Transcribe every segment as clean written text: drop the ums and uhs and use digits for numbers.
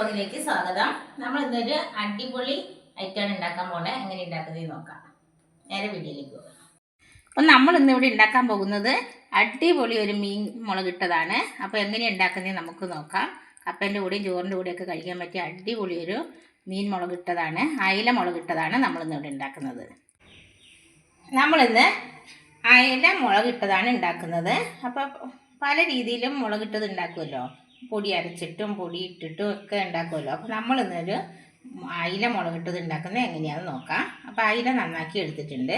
വ്ലോഗിലേക്ക് സ്വാഗതം. നമ്മൾ ഇന്നൊരു അടിപൊളി ഐറ്റമാണ് ഉണ്ടാക്കാൻ പോകുന്നത്. എങ്ങനെ ഉണ്ടാക്കുന്നത് നോക്കാം. നേരെ വീഡിയോയിലേക്ക് പോകാം. അപ്പം നമ്മൾ ഇന്നിവിടെ ഉണ്ടാക്കാൻ പോകുന്നത് അടിപൊളി ഒരു മീൻ മുളകിട്ടതാണ്. അപ്പോൾ എങ്ങനെ ഉണ്ടാക്കുന്നത് നമുക്ക് നോക്കാം. കപ്പേൻ്റെ കൂടെയും ചോറിൻ്റെ കൂടെയൊക്കെ കഴിക്കാൻ പറ്റിയ അടിപൊളി ഒരു മീൻ മുളകിട്ടതാണ്. അയില മുളകിട്ടതാണ് നമ്മളിന്നിവിടെ ഉണ്ടാക്കുന്നത്. നമ്മളിന്ന് അയില മുളകിട്ടതാണ് ഉണ്ടാക്കുന്നത്. അപ്പോൾ പല രീതിയിലും മുളകിട്ടത് ഉണ്ടാക്കുമല്ലോ. പൊടി അരച്ചിട്ടും പൊടി ഇട്ടിട്ടും ഒക്കെ ഉണ്ടാക്കുമല്ലോ. അപ്പോൾ നമ്മളിന്നൊരു അയില മുളകിട്ടത് ഉണ്ടാക്കുന്നത് എങ്ങനെയാണെന്ന് നോക്കാം. അപ്പോൾ അയില നന്നാക്കി എടുത്തിട്ടുണ്ട്.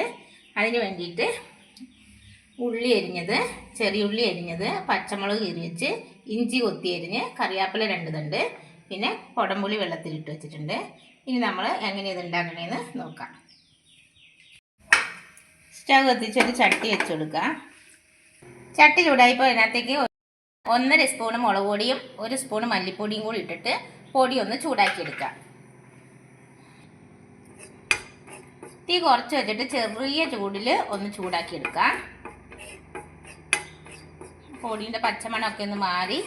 അതിന് വേണ്ടിയിട്ട് ഉള്ളി അരിഞ്ഞത്, ചെറിയ ഉള്ളി അരിഞ്ഞത്, പച്ചമുളക് കീറി വെച്ച്, ഇഞ്ചി കൊത്തി അരിഞ്ഞ്, കറിവേപ്പില 2 തണ്ട്, പിന്നെ കുടംപുളി വെള്ളത്തിലിട്ട് വെച്ചിട്ടുണ്ട്. ഇനി നമ്മൾ എങ്ങനെയത് ഉണ്ടാക്കണേന്ന് നോക്കാം. സ്റ്റവ് കത്തിച്ചൊരു ചട്ടി വെച്ച് കൊടുക്കുക. ചട്ടി ചൂടായിപ്പോൾ അതിനകത്തേക്ക് 1.5 സ്പൂൺ മുളക് പൊടിയും 1 സ്പൂൺ മല്ലിപ്പൊടിയും കൂടി ഇട്ടിട്ട് പൊടി ഒന്ന് ചൂടാക്കിയെടുക്കാം. തീ കുറച്ച് വെച്ചിട്ട് ചെറിയ ചൂടിൽ ഒന്ന് ചൂടാക്കിയെടുക്കാം. പൊടിയുടെ പച്ചമണമൊക്കെ ഒന്ന് മാറി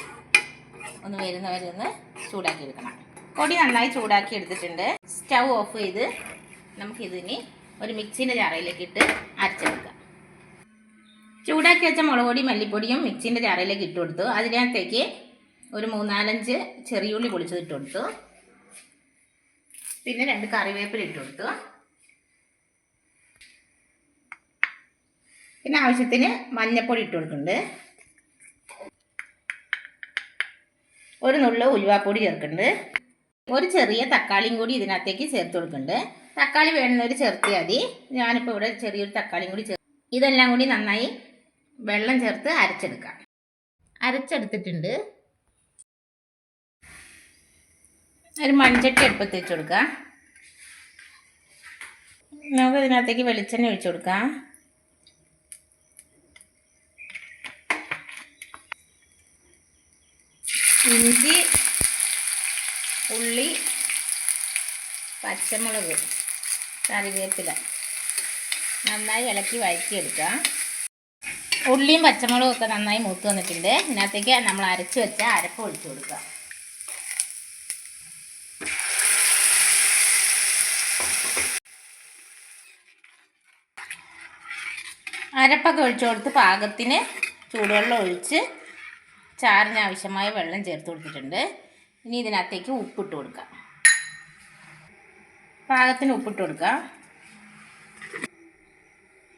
ഒന്ന് വരുന്നവരെ ഒന്ന് ചൂടാക്കിയെടുക്കണം. പൊടി നന്നായി ചൂടാക്കി എടുത്തിട്ടുണ്ട്. സ്റ്റൗ ഓഫ് ചെയ്ത് നമുക്കിതിനി ഒരു മിക്സിൻ്റെ ജാറയിലേക്ക് ഇട്ട് അരച്ചെടുക്കാം. ചൂടാക്കി വെച്ച മുളക് പൊടി മല്ലിപ്പൊടിയും മിക്സിൻ്റെ ജാറയിലേക്ക് ഇട്ട് കൊടുത്തു. അതിനകത്തേക്ക് ഒരു 3-4 ചെറിയുള്ളി പൊളിച്ചത് ഇട്ട് കൊടുത്തു. പിന്നെ 2 കറിവേപ്പില ഇട്ട് കൊടുത്തു. പിന്നെ ആവശ്യത്തിന് മഞ്ഞൾപ്പൊടി ഇട്ട് കൊടുക്കുന്നുണ്ട്. ഒരു നുള്ളു ഉലുവാപ്പൊടി ചേർക്കുന്നുണ്ട്. ഒരു ചെറിയ തക്കാളിയും കൂടി ഇതിനകത്തേക്ക് ചേർത്ത് കൊടുക്കുന്നുണ്ട്. തക്കാളി വേണമെന്നൊരു ചേർത്തിയാൽ മതി. ഞാനിപ്പോൾ ഇവിടെ ചെറിയൊരു തക്കാളിയും കൂടി ഇതെല്ലാം കൂടി നന്നായി വെള്ളം ചേർത്ത് അരച്ചെടുക്കാം. അരച്ചെടുത്തിട്ടുണ്ട്. ഒരു മൺചട്ടി അടുപ്പത്ത് വെച്ച് കൊടുക്കാം. നമുക്ക് ഇതിനകത്തേക്ക് വെളിച്ചെണ്ണ ഒഴിച്ചു കൊടുക്കാം. ഇഞ്ചി, ഉള്ളി, പച്ചമുളക്, കറിവേപ്പില നന്നായി ഇളക്കി വഴറ്റിയെടുക്കാം. ഉള്ളിയും പച്ചമുളകും ഒക്കെ നന്നായി മൂത്ത് വന്നിട്ടുണ്ട്. ഇതിനകത്തേക്ക് നമ്മൾ അരച്ച് വെച്ച അരപ്പ് ഒഴിച്ചു കൊടുക്കുക. അരപ്പൊക്കെ ഒഴിച്ചു കൊടുത്ത് പാകത്തിന് ചൂടുവെള്ളം ഒഴിച്ച് ചാറിന് ആവശ്യമായ വെള്ളം ചേർത്ത് കൊടുത്തിട്ടുണ്ട്. ഇനി ഇതിനകത്തേക്ക് ഉപ്പിട്ട് കൊടുക്കാം. പാകത്തിന് ഉപ്പിട്ട് കൊടുക്കുക.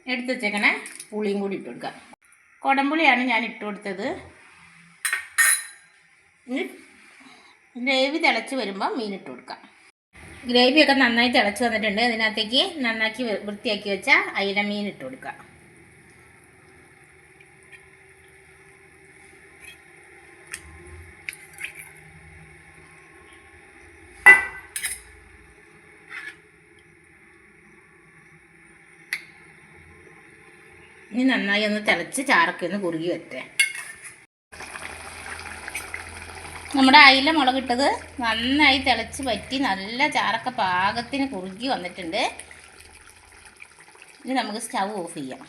എടുത്ത് വെച്ചേക്കണ പുളിയും കൂടി ഇട്ട് കൊടുക്കുക. കുടംപുളിയാണ് ഞാൻ ഇട്ട് കൊടുത്തത്. ഇനി ഗ്രേവി തിളച്ച് വരുമ്പോൾ മീൻ ഇട്ട് കൊടുക്കാം. ഗ്രേവിയൊക്കെ നന്നായി തിളച്ച് വന്നിട്ടുണ്ട്. അതിനകത്തേക്ക് നന്നാക്കി വൃത്തിയാക്കി വെച്ച അയില മീൻ ഇട്ട് കൊടുക്കുക. ഇനി നന്നായി ഒന്ന് തിളച്ച് ചാറൊക്കെ ഒന്ന് കുറുകി വരട്ടെ. നമ്മുടെ അയില മുളകിട്ടത് നന്നായി തിളച്ച് വറ്റി നല്ല ചാറൊക്കെ പാകത്തിന് കുറുകി വന്നിട്ടുണ്ട്. ഇനി നമുക്ക് സ്റ്റൗ ഓഫ് ചെയ്യാം.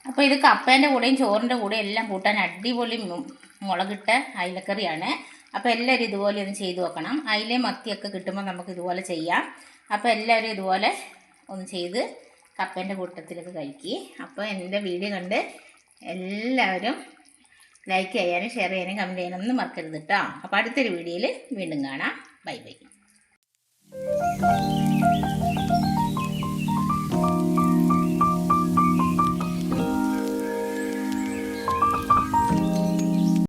അപ്പോൾ ഇത് കപ്പേൻ്റെ കൂടെയും ചോറിൻ്റെ കൂടെയും എല്ലാം കൂട്ടാൻ അടിപൊളി മുളകിട്ട അയിലക്കറിയാണ്. അപ്പോൾ എല്ലാവരും ഇതുപോലെ ഒന്ന് ചെയ്ത് നോക്കണം. അയിലയും മത്തിയൊക്കെ കിട്ടുമ്പോൾ നമുക്ക് ഇതുപോലെ ചെയ്യാം. അപ്പോൾ എല്ലാവരും ഇതുപോലെ ഒന്ന് ചെയ്ത് കപ്പേൻ്റെ കൂട്ടത്തിലൊക്കെ കഴിക്കുക. അപ്പോൾ എൻ്റെ വീഡിയോ കണ്ട് എല്ലാവരും ലൈക്ക് ചെയ്യാനും ഷെയർ ചെയ്യാനും കമൻറ്റ് ചെയ്യാനൊന്നും മറക്കരുത് കേട്ടോ. അപ്പോൾ അടുത്തൊരു വീഡിയോയിൽ വീണ്ടും കാണാം. Bye bye.